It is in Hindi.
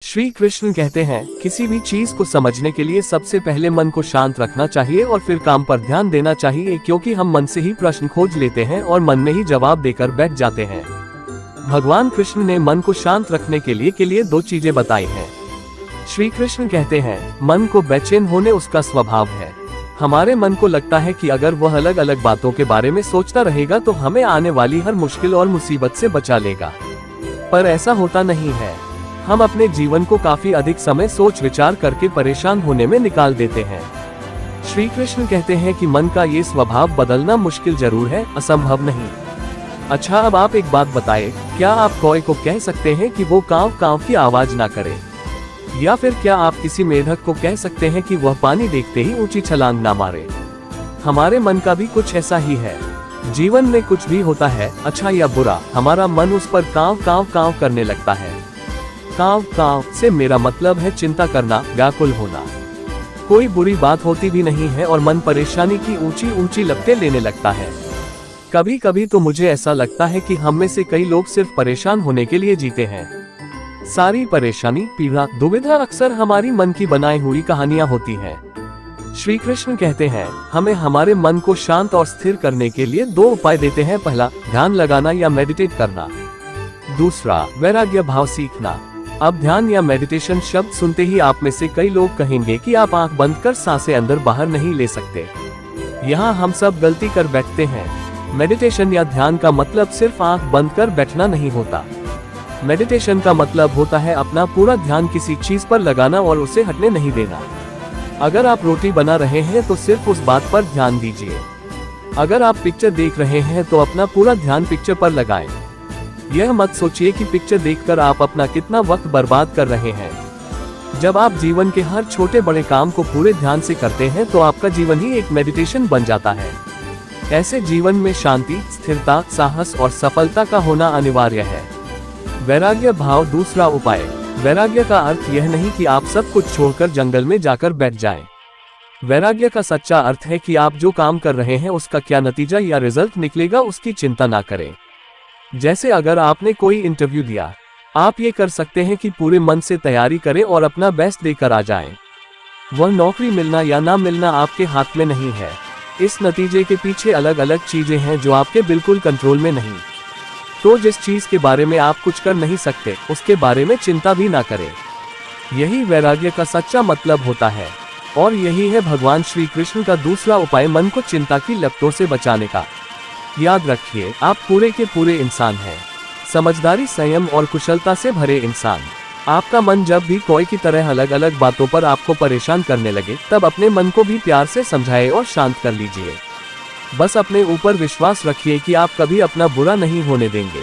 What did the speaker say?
श्री कृष्ण कहते हैं, किसी भी चीज को समझने के लिए सबसे पहले मन को शांत रखना चाहिए और फिर काम पर ध्यान देना चाहिए, क्योंकि हम मन से ही प्रश्न खोज लेते हैं और मन में ही जवाब देकर बैठ जाते हैं। भगवान कृष्ण ने मन को शांत रखने के लिए दो चीजें बताई हैं। श्री कृष्ण कहते हैं, मन को बेचैन होने उसका स्वभाव है। हमारे मन को लगता है कि अगर वह अलग अलग बातों के बारे में सोचता रहेगा तो हमें आने वाली हर मुश्किल और मुसीबत से बचा लेगा, पर ऐसा होता नहीं है। हम अपने जीवन को काफी अधिक समय सोच विचार करके परेशान होने में निकाल देते हैं। श्री कृष्ण कहते हैं कि मन का ये स्वभाव बदलना मुश्किल जरूर है, असंभव नहीं। अच्छा, अब आप एक बात बताएं, क्या आप कौवे को कह सकते हैं कि वो कांव कांव की आवाज ना करे? या फिर क्या आप किसी मेढक को कह सकते हैं कि वह पानी देखते ही ऊंची छलांग ना मारे? हमारे मन का भी कुछ ऐसा ही है। जीवन में कुछ भी होता है, अच्छा या बुरा, हमारा मन उस पर कांव कांव कांव करने लगता है। कांव कांव से मेरा मतलब है चिंता करना, व्याकुल होना। कोई बुरी बात होती भी नहीं है और मन परेशानी की ऊंची ऊंची लपटें लेने लगता है। कभी कभी तो मुझे ऐसा लगता है कि हम में से कई लोग सिर्फ परेशान होने के लिए जीते हैं। सारी परेशानी, पीड़ा, दुविधा अक्सर हमारी मन की बनाई हुई कहानियां होती हैं। श्री कृष्ण कहते हैं, हमें हमारे मन को शांत और स्थिर करने के लिए दो उपाय देते हैं। पहला, ध्यान लगाना या मेडिटेट करना। दूसरा, वैराग्य भाव सीखना। अब ध्यान या मेडिटेशन शब्द सुनते ही आप में से कई लोग कहेंगे कि आप आंख बंद कर सांसें अंदर बाहर नहीं ले सकते। यहाँ हम सब गलती कर बैठते हैं। मेडिटेशन या ध्यान का मतलब सिर्फ आंख बंद कर बैठना नहीं होता। मेडिटेशन का मतलब होता है अपना पूरा ध्यान किसी चीज पर लगाना और उसे हटने नहीं देना। अगर आप रोटी बना रहे हैं तो सिर्फ उस बात पर ध्यान दीजिए। अगर आप पिक्चर देख रहे हैं तो अपना पूरा ध्यान पिक्चर पर लगाएं। यह मत सोचिए कि पिक्चर देखकर आप अपना कितना वक्त बर्बाद कर रहे हैं। जब आप जीवन के हर छोटे बड़े काम को पूरे ध्यान से करते हैं तो आपका जीवन ही एक मेडिटेशन बन जाता है। ऐसे जीवन में शांति, स्थिरता, साहस और सफलता का होना अनिवार्य है। वैराग्य भाव दूसरा उपाय। वैराग्य का अर्थ यह नहीं कि आप सब कुछ छोड़कर जंगल में जाकर बैठ जाएं। वैराग्य का सच्चा अर्थ है कि आप जो काम कर रहे हैं उसका क्या नतीजा या रिजल्ट निकलेगा उसकी चिंता ना करें। जैसे अगर आपने कोई इंटरव्यू दिया, आप ये कर सकते हैं कि पूरे मन से तैयारी करें और अपना बेस्ट देकर आ जाएं। वह नौकरी मिलना या ना मिलना आपके हाथ में नहीं है। इस नतीजे के पीछे अलग अलग चीजें हैं जो आपके बिल्कुल कंट्रोल में नहीं। तो जिस चीज के बारे में आप कुछ कर नहीं सकते, उसके बारे में चिंता भी ना करें। यही वैराग्य का सच्चा मतलब होता है। और यही है भगवान श्री कृष्ण का दूसरा उपाय, मन को चिंता की लपटों से बचाने का। याद रखिए, आप पूरे के पूरे इंसान हैं। समझदारी, संयम और कुशलता से भरे इंसान। आपका मन जब भी कोई की तरह अलग अलग बातों पर आपको परेशान करने लगे, तब अपने मन को भी प्यार से समझाए और शांत कर लीजिए। बस अपने ऊपर विश्वास रखिए कि आप कभी अपना बुरा नहीं होने देंगे।